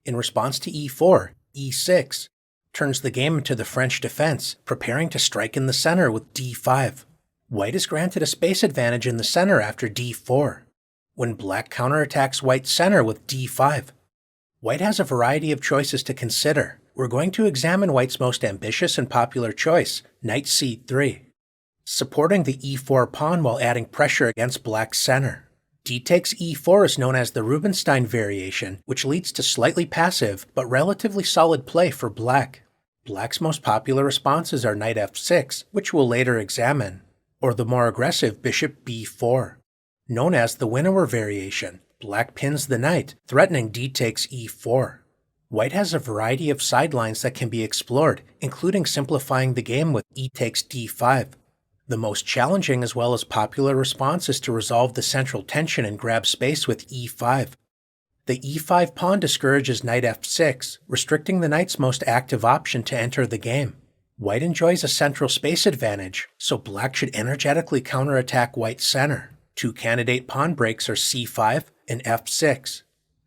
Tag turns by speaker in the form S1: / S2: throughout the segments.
S1: In response to e4, e6 turns the game into the French defense, preparing to strike in the center with d5. White is granted a space advantage in the center after d4, when black counterattacks white's center with d5. White has a variety of choices to consider. We're going to examine white's most ambitious and popular choice, knight c3, supporting the e4 pawn while adding pressure against black's center. D takes e4 is known as the Rubinstein variation, which leads to slightly passive but relatively solid play for black. Black's most popular responses are knight f6, which we'll later examine, or the more aggressive bishop b4. Known as the winnower variation, black pins the knight, threatening d takes e4. White has a variety of sidelines that can be explored, including simplifying the game with e takes d5. The most challenging as well as popular response is to resolve the central tension and grab space with e5. The e5 pawn discourages knight f6, restricting the knight's most active option to enter the game. White enjoys a central space advantage, so black should energetically counterattack white's center. Two candidate pawn breaks are c5 and f6.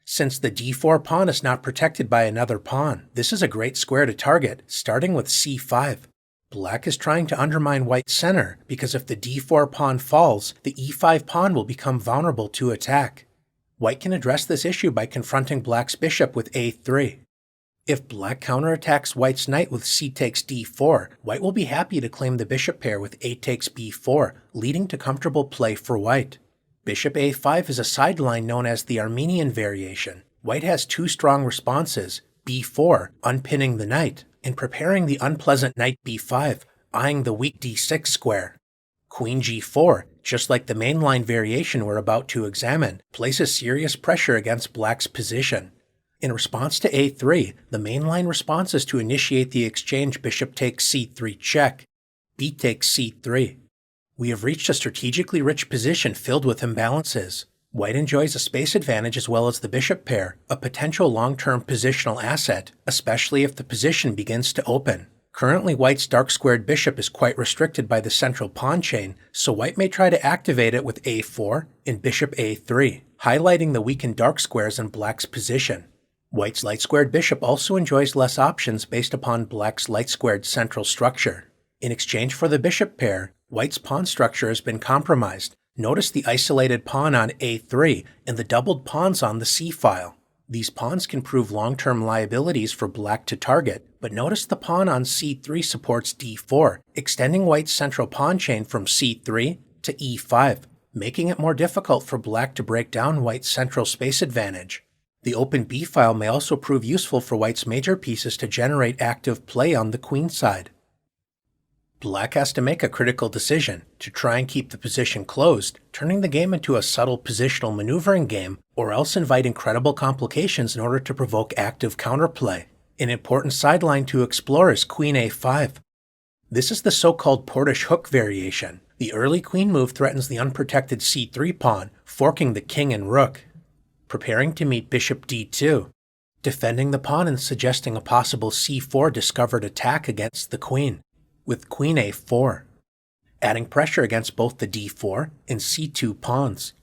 S1: Since the d4 pawn is not protected by another pawn, this is a great square to target, starting with c5. Black is trying to undermine white's center because if the d4 pawn falls, the e5 pawn will become vulnerable to attack. White can address this issue by confronting black's bishop with a3. If black counterattacks white's knight with c takes d4, white will be happy to claim the bishop pair with a takes b4, leading to comfortable play for white. Bishop a5 is a sideline known as the Armenian variation. White has two strong responses, b4, unpinning the knight, and preparing the unpleasant knight b5, eyeing the weak d6 square. Queen g4, just like the mainline variation we're about to examine, places serious pressure against black's position. In response to a3, the mainline response is to initiate the exchange bishop takes c3 check, b takes c3. We have reached a strategically rich position filled with imbalances. White enjoys a space advantage as well as the bishop pair, a potential long-term positional asset, especially if the position begins to open. Currently, white's dark-squared bishop is quite restricted by the central pawn chain, so white may try to activate it with a4 and bishop a3, highlighting the weakened dark squares in black's position. White's light-squared bishop also enjoys less options based upon black's light-squared central structure. In exchange for the bishop pair, white's pawn structure has been compromised. Notice the isolated pawn on a3 and the doubled pawns on the c-file. These pawns can prove long-term liabilities for black to target, but notice the pawn on c3 supports d4, extending white's central pawn chain from c3 to e5, making it more difficult for black to break down white's central space advantage. The open b-file may also prove useful for white's major pieces to generate active play on the queen side. Black has to make a critical decision to try and keep the position closed, turning the game into a subtle positional maneuvering game, or else invite incredible complications in order to provoke active counterplay. An important sideline to explore is queen a5. This is the so-called Portish hook variation. The early queen move threatens the unprotected c3 pawn, forking the king and rook. Preparing to meet bishop d2, defending the pawn and suggesting a possible c4 discovered attack against the queen, with queen a4, adding pressure against both the d4 and c2 pawns.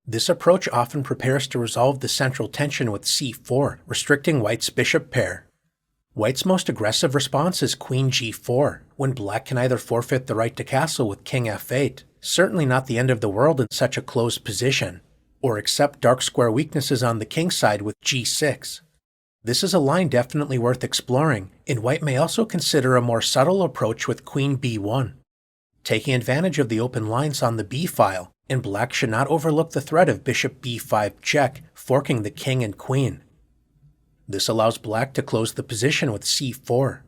S1: This approach often prepares to resolve the central tension with c4, restricting white's bishop pair. White's most aggressive response is queen g4, when black can either forfeit the right to castle with king f8, certainly not the end of the world in such a closed position, or accept dark square weaknesses on the king side with g6. This is a line definitely worth exploring, and white may also consider a more subtle approach with queen b1, taking advantage of the open lines on the b-file, and black should not overlook the threat of bishop b5 check, forking the king and queen. This allows black to close the position with c4.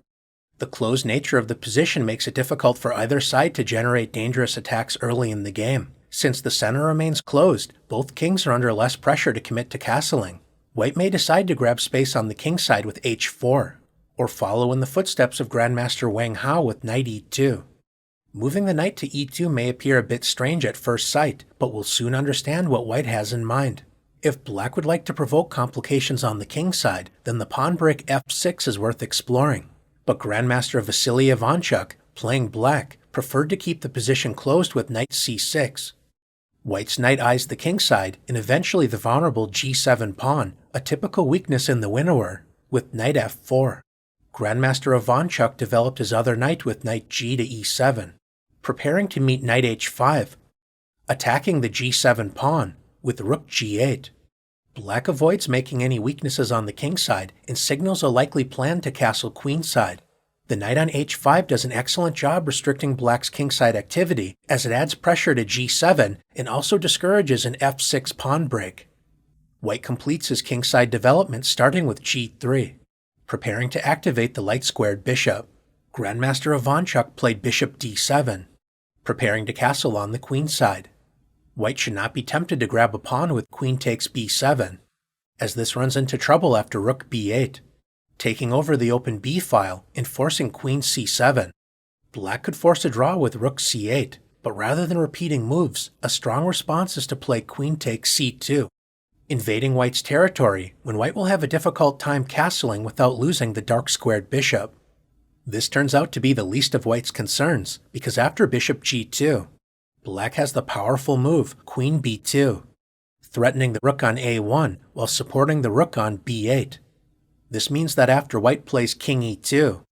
S1: The closed nature of the position makes it difficult for either side to generate dangerous attacks early in the game. Since the center remains closed, both kings are under less pressure to commit to castling. White may decide to grab space on the king side with h4, or follow in the footsteps of Grandmaster Wang Hao with knight e2. Moving the knight to e2 may appear a bit strange at first sight, but we'll soon understand what white has in mind. If black would like to provoke complications on the king side, then the pawn break f6 is worth exploring. But Grandmaster Vasily Ivanchuk, playing black, preferred to keep the position closed with knight c6. White's knight eyes the king side and eventually the vulnerable g7 pawn, a typical weakness in the winnower, with knight f4. Grandmaster Ivanchuk developed his other knight with knight g to e7, preparing to meet knight h5, attacking the g7 pawn with rook g8. Black avoids making any weaknesses on the king side and signals a likely plan to castle queenside. The knight on h5 does an excellent job restricting black's kingside activity as it adds pressure to g7 and also discourages an f6 pawn break. White completes his kingside development starting with g3, preparing to activate the light-squared bishop. Grandmaster Ivanchuk played bishop d7, preparing to castle on the queenside. White should not be tempted to grab a pawn with queen takes b7, as this runs into trouble after rook b8, taking over the open b file and forcing queen c7. Black could force a draw with rook c8, but rather than repeating moves, a strong response is to play queen takes c2, invading white's territory when white will have a difficult time castling without losing the dark-squared bishop. This turns out to be the least of white's concerns, because after bishop g2, black has the powerful move queen b2, threatening the rook on a1 while supporting the rook on b8. This means that after white plays king e2,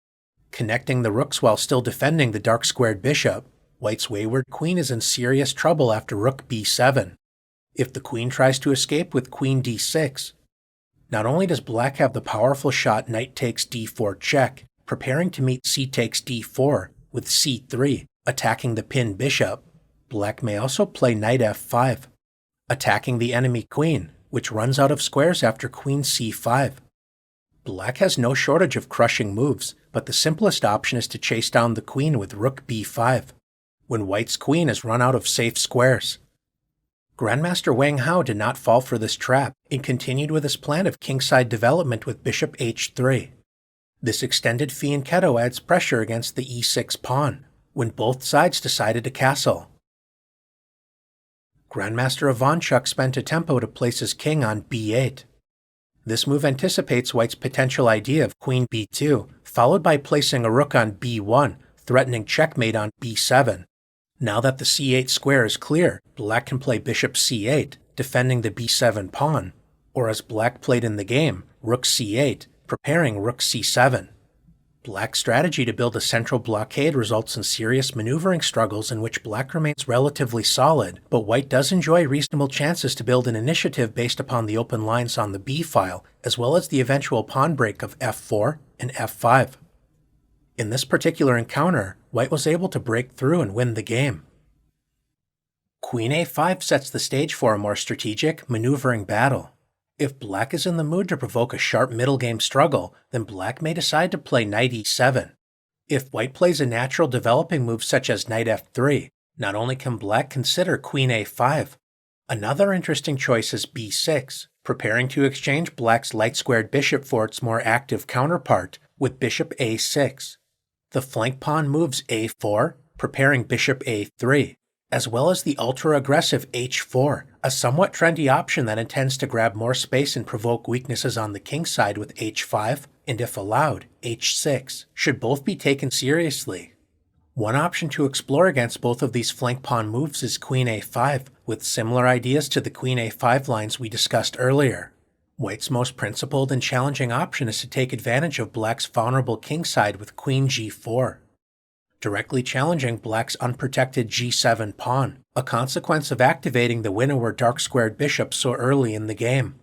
S1: connecting the rooks while still defending the dark-squared bishop, white's wayward queen is in serious trouble after rook b7. If the queen tries to escape with queen d6, not only does black have the powerful shot knight takes d4 check, preparing to meet c takes d4 with c3, attacking the pinned bishop, black may also play knight f5, attacking the enemy queen, which runs out of squares after queen c5. Black has no shortage of crushing moves, but the simplest option is to chase down the queen with rook b5, when white's queen has run out of safe squares. Grandmaster Wang Hao did not fall for this trap and continued with his plan of kingside development with bishop h3. This extended fianchetto adds pressure against the e6 pawn, when both sides decided to castle. Grandmaster Ivanchuk spent a tempo to place his king on b8. This move anticipates white's potential idea of queen b2, followed by placing a rook on b1, threatening checkmate on b7. Now that the c8 square is clear, black can play bishop c8, defending the b7 pawn, or as black played in the game, rook c8, preparing rook c7. Black's strategy to build a central blockade results in serious maneuvering struggles in which black remains relatively solid, but white does enjoy reasonable chances to build an initiative based upon the open lines on the b file, as well as the eventual pawn break of f4 and f5. In this particular encounter, white was able to break through and win the game. Queen a5 sets the stage for a more strategic, maneuvering battle. If black is in the mood to provoke a sharp middle game struggle, then black may decide to play knight e7. If white plays a natural developing move such as knight f3, not only can black consider queen a5, another interesting choice is b6, preparing to exchange black's light-squared bishop for its more active counterpart with bishop a6. The flank pawn moves a4, preparing bishop a3, as well as the ultra-aggressive h4, a somewhat trendy option that intends to grab more space and provoke weaknesses on the king side with h5, and if allowed, h6, should both be taken seriously. One option to explore against both of these flank pawn moves is queen a5, with similar ideas to the queen a5 lines we discussed earlier. White's most principled and challenging option is to take advantage of black's vulnerable king side with queen g4, directly challenging black's unprotected g7 pawn, a consequence of activating the winnower dark-squared bishop so early in the game.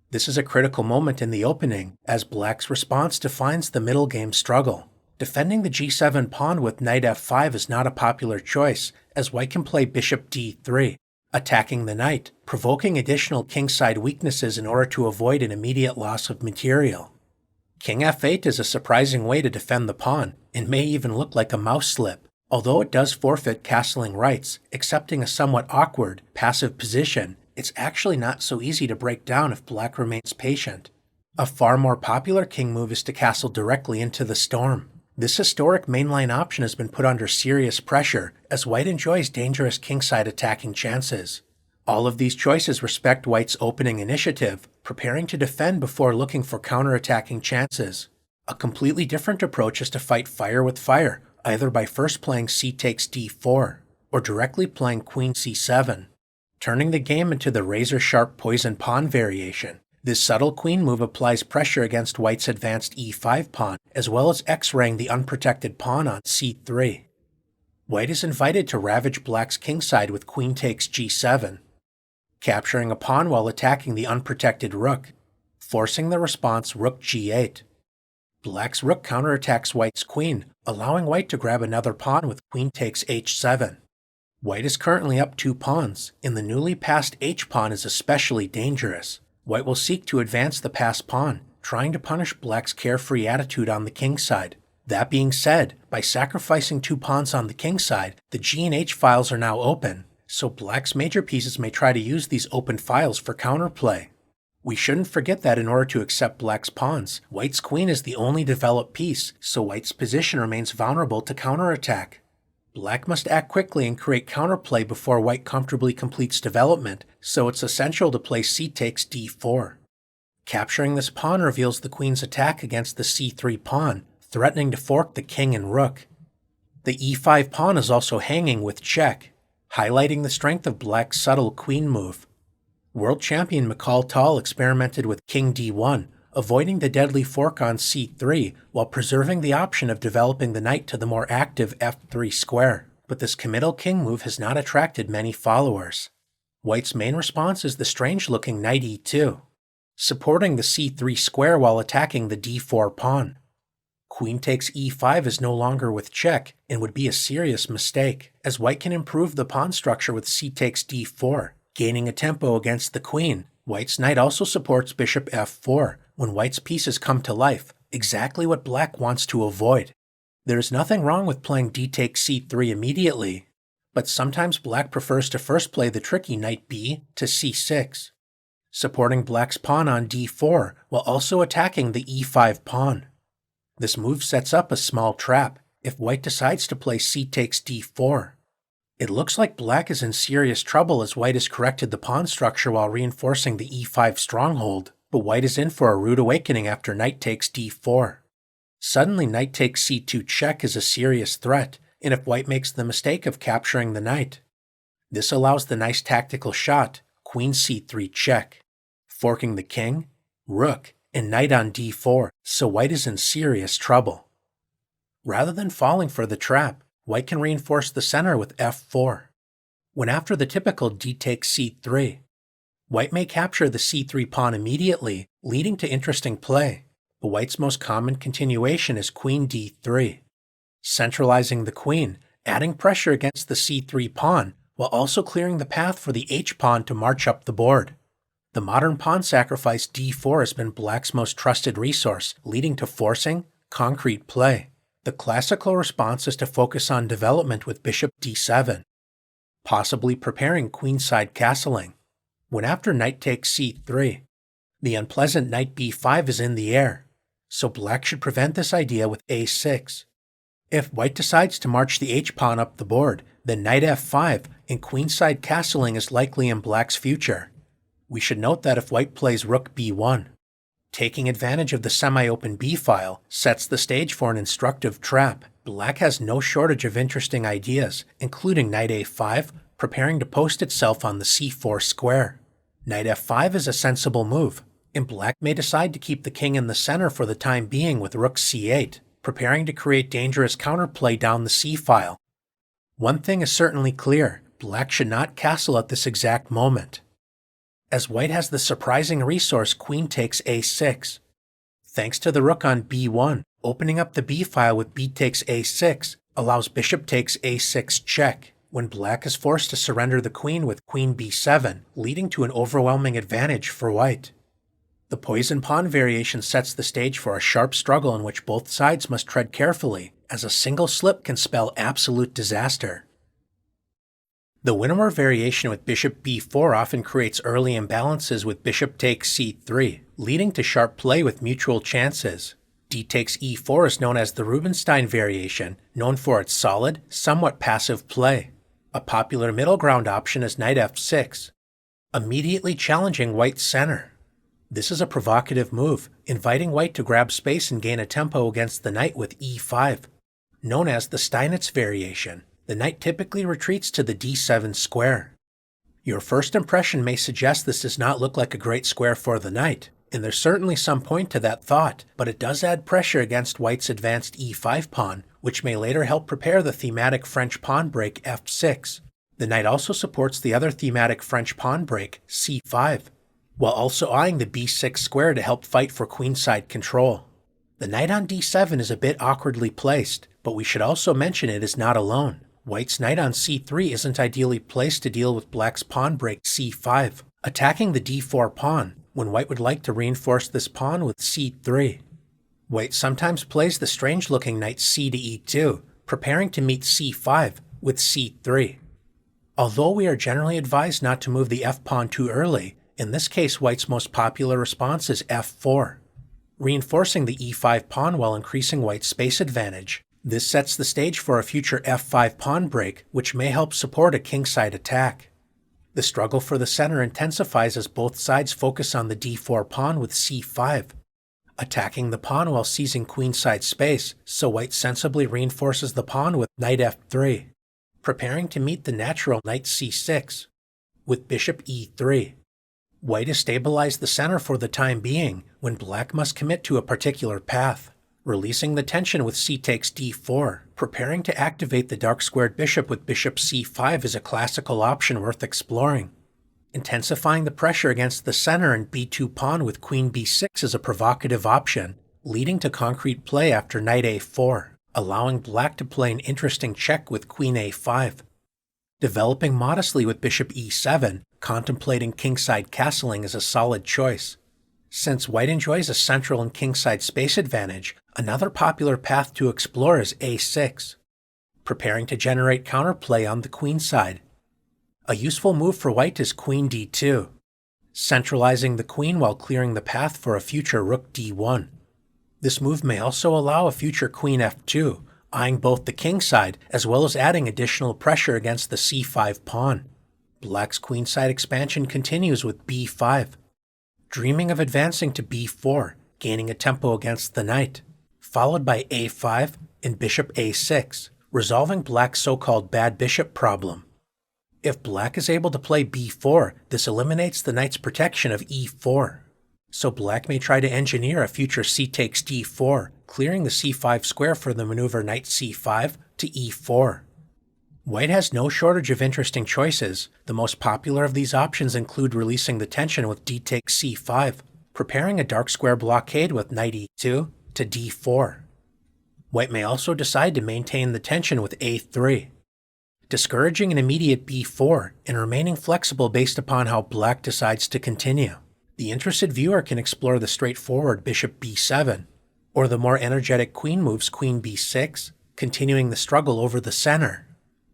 S1: This is a critical moment in the opening, as black's response defines the middle game struggle. Defending the g7 pawn with knight f5 is not a popular choice, as white can play bishop d3, attacking the knight, provoking additional kingside weaknesses in order to avoid an immediate loss of material. King f8 is a surprising way to defend the pawn, and may even look like a mouse slip, although it does forfeit castling rights. Accepting a somewhat awkward, passive position, it's actually not so easy to break down if black remains patient. A far more popular king move is to castle directly into the storm. This historic mainline option has been put under serious pressure, as white enjoys dangerous kingside attacking chances. All of these choices respect white's opening initiative, preparing to defend before looking for counterattacking chances. A completely different approach is to fight fire with fire, either by first playing c takes d4, or directly playing queen c7, turning the game into the razor-sharp poison pawn variation, This subtle queen move applies pressure against white's advanced e5 pawn, as well as x-raying the unprotected pawn on c3. White is invited to ravage black's kingside with queen takes g7, capturing a pawn while attacking the unprotected rook, forcing the response rook g8. Black's rook counterattacks white's queen, allowing white to grab another pawn with queen takes h7. White is currently up 2 pawns, and the newly passed h-pawn is especially dangerous. White will seek to advance the passed pawn, trying to punish black's carefree attitude on the kingside. That being said, by sacrificing 2 pawns on the kingside, the g and h files are now open, so black's major pieces may try to use these open files for counterplay. We shouldn't forget that in order to accept black's pawns, white's queen is the only developed piece, so white's position remains vulnerable to counterattack. Black must act quickly and create counterplay before white comfortably completes development, so it's essential to play c takes d4. Capturing this pawn reveals the queen's attack against the c3 pawn, threatening to fork the king and rook. The e5 pawn is also hanging with check, highlighting the strength of black's subtle queen move. World champion McCall Tall experimented with king d1, avoiding the deadly fork on c3 while preserving the option of developing the knight to the more active f3 square. But this committal king move has not attracted many followers. White's main response is the strange-looking knight e2, supporting the c3 square while attacking the d4 pawn. Queen takes e5 is no longer with check and would be a serious mistake, as white can improve the pawn structure with c takes d4, gaining a tempo against the queen. White's knight also supports bishop f4 when white's pieces come to life, exactly what black wants to avoid. There is nothing wrong with playing d takes c3 immediately, but sometimes black prefers to first play the tricky knight b to c6, supporting black's pawn on d4 while also attacking the e5 pawn. This move sets up a small trap if white decides to play c takes d4. It looks like black is in serious trouble as white has corrected the pawn structure while reinforcing the e5 stronghold, but white is in for a rude awakening after knight takes d4. Suddenly knight takes c2 check is a serious threat, and if white makes the mistake of capturing the knight, this allows the nice tactical shot, queen c3 check, forking the king, rook, and knight on d4, so white is in serious trouble. Rather than falling for the trap, white can reinforce the center with f4. When after the typical d takes c3, white may capture the c3 pawn immediately, leading to interesting play, but white's most common continuation is queen d3, centralizing the queen, adding pressure against the c3 pawn, while also clearing the path for the h-pawn to march up the board. The modern pawn sacrifice d4 has been black's most trusted resource, leading to forcing, concrete play. The classical response is to focus on development with bishop d7, possibly preparing queenside castling. When after knight takes c3, the unpleasant knight b5 is in the air, so black should prevent this idea with a6. If white decides to march the h-pawn up the board, then knight f5 and queenside castling is likely in black's future. We should note that if white plays rook b1, taking advantage of the semi-open b-file sets the stage for an instructive trap. Black has no shortage of interesting ideas, including knight a5, preparing to post itself on the c4 square. Knight f5 is a sensible move, and black may decide to keep the king in the center for the time being with rook c8, preparing to create dangerous counterplay down the c-file. One thing is certainly clear, black should not castle at this exact moment, as white has the surprising resource queen takes a6. Thanks to the rook on b1, opening up the b-file with b takes a6 allows bishop takes a6 check, when black is forced to surrender the queen with queen b7, leading to an overwhelming advantage for white. The poison pawn variation sets the stage for a sharp struggle in which both sides must tread carefully, as a single slip can spell absolute disaster. The Winnower variation with bishop b4 often creates early imbalances with bishop takes c3, leading to sharp play with mutual chances. D takes e4 is known as the Rubinstein variation, known for its solid, somewhat passive play. A popular middle ground option is knight f6, immediately challenging white's center. This is a provocative move, inviting white to grab space and gain a tempo against the knight with e5, known as the Steinitz variation. The knight typically retreats to the d7 square. Your first impression may suggest this does not look like a great square for the knight, and there's certainly some point to that thought, but it does add pressure against white's advanced e5 pawn, which may later help prepare the thematic French pawn break f6. The knight also supports the other thematic French pawn break, c5, while also eyeing the b6 square to help fight for queenside control. The knight on d7 is a bit awkwardly placed, but we should also mention it is not alone. White's knight on c3 isn't ideally placed to deal with black's pawn break c5, attacking the d4 pawn, when white would like to reinforce this pawn with c3. White sometimes plays the strange-looking knight c to e2, preparing to meet c5 with c3. Although we are generally advised not to move the f-pawn too early, in this case white's most popular response is f4, reinforcing the e5 pawn while increasing white's space advantage. This sets the stage for a future f5 pawn break, which may help support a kingside attack. The struggle for the center intensifies as both sides focus on the d4 pawn with c5, attacking the pawn while seizing queenside space, so white sensibly reinforces the pawn with knight f3, preparing to meet the natural knight c6, with bishop e3. White has stabilized the center for the time being, when black must commit to a particular path. Releasing the tension with c takes d4, preparing to activate the dark-squared bishop with bishop c5 is a classical option worth exploring. Intensifying the pressure against the center and b2 pawn with queen b6 is a provocative option, leading to concrete play after knight a4, allowing black to play an interesting check with queen a5. Developing modestly with bishop e7, contemplating kingside castling is a solid choice. Since white enjoys a central and kingside space advantage, another popular path to explore is a6, preparing to generate counterplay on the queen side. A useful move for white is queen d2, centralizing the queen while clearing the path for a future rook d1. This move may also allow a future queen f2, eyeing both the kingside as well as adding additional pressure against the c5 pawn. Black's queenside expansion continues with b5, dreaming of advancing to b4, gaining a tempo against the knight, followed by a5 and bishop a6, resolving black's so-called bad bishop problem. If black is able to play b4, this eliminates the knight's protection of e4. So black may try to engineer a future c takes d4, clearing the c5 square for the maneuver knight c5 to e4. White has no shortage of interesting choices. The most popular of these options include releasing the tension with d takes c5, preparing a dark square blockade with knight e2 to d4. White may also decide to maintain the tension with a3, discouraging an immediate b4 and remaining flexible based upon how black decides to continue. The interested viewer can explore the straightforward bishop b7, or the more energetic queen moves queen b6, continuing the struggle over the center,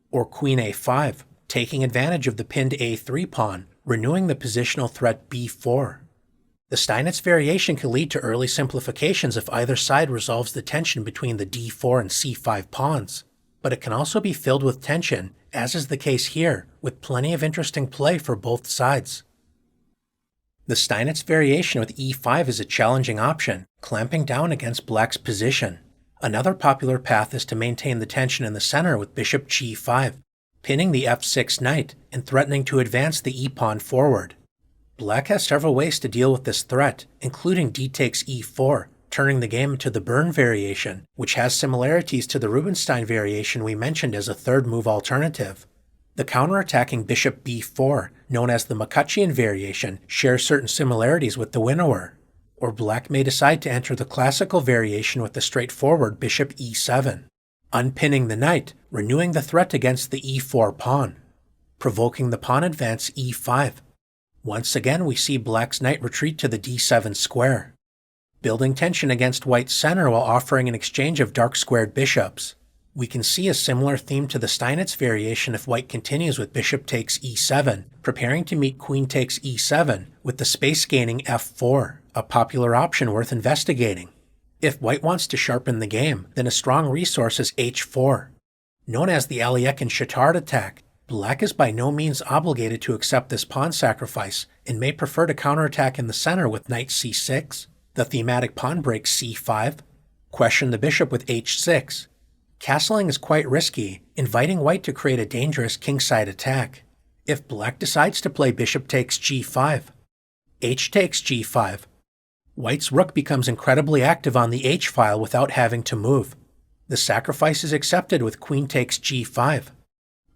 S1: or queen a5, taking advantage of the pinned a3 pawn, renewing the positional threat b4. The Steinitz variation can lead to early simplifications if either side resolves the tension between the d4 and c5 pawns, but it can also be filled with tension, as is the case here, with plenty of interesting play for both sides. The Steinitz variation with e5 is a challenging option, clamping down against black's position. Another popular path is to maintain the tension in the center with bishop g5, pinning the f6 knight and threatening to advance the e-pawn forward. Black has several ways to deal with this threat, including d takes e4, turning the game into the Byrne variation, which has similarities to the Rubinstein variation we mentioned as a third move alternative. The counterattacking bishop b4, known as the McCutcheon variation, shares certain similarities with the winnower. Or black may decide to enter the classical variation with the straightforward bishop e7, unpinning the knight, renewing the threat against the e4 pawn, provoking the pawn advance e5. Once again we see black's knight retreat to the d7 square, building tension against white's center while offering an exchange of dark-squared bishops. We can see a similar theme to the Steinitz variation if white continues with bishop takes e7, preparing to meet queen takes e7 with the space-gaining f4, a popular option worth investigating. If white wants to sharpen the game, then a strong resource is h4. Known as the Alekhine-Chittard attack, black is by no means obligated to accept this pawn sacrifice and may prefer to counterattack in the center with knight c6, the thematic pawn break c5, question the bishop with h6. Castling is quite risky, inviting white to create a dangerous kingside attack. If black decides to play bishop takes g5, h takes g5, white's rook becomes incredibly active on the h-file without having to move. The sacrifice is accepted with queen takes g5.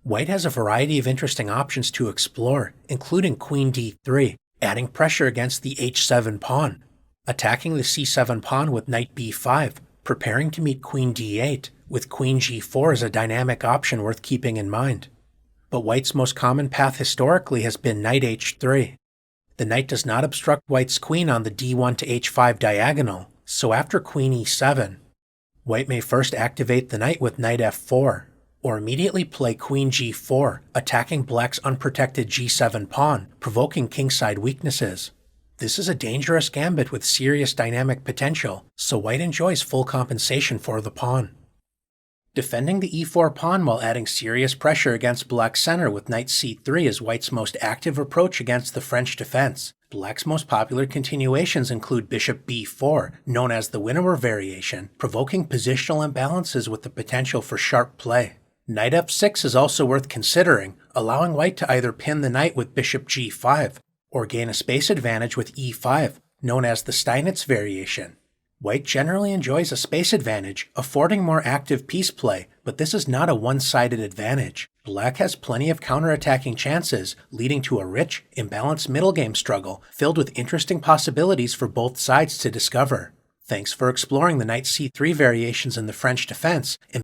S1: White has a variety of interesting options to explore, including queen d3, adding pressure against the h7 pawn, attacking the c7 pawn with knight b5, preparing to meet queen d8, with queen g4 as a dynamic option worth keeping in mind. But white's most common path historically has been knight h3. The knight does not obstruct white's queen on the d1 to h5 diagonal, so after queen e7, white may first activate the knight with knight f4, or immediately play queen g4, attacking black's unprotected g7 pawn, provoking kingside weaknesses. This is a dangerous gambit with serious dynamic potential, so white enjoys full compensation for the pawn. Defending the e4 pawn while adding serious pressure against black's center with knight c3 is white's most active approach against the French defense. Black's most popular continuations include bishop b4, known as the winnower variation, provoking positional imbalances with the potential for sharp play. Knight f6 is also worth considering, allowing white to either pin the knight with bishop g5, or gain a space advantage with e5, known as the Steinitz variation. White generally enjoys a space advantage, affording more active piece play, but this is not a one-sided advantage. Black has plenty of counterattacking chances, leading to a rich, imbalanced middle game struggle filled with interesting possibilities for both sides to discover. Thanks for exploring the knight c3 variations in the French defense, and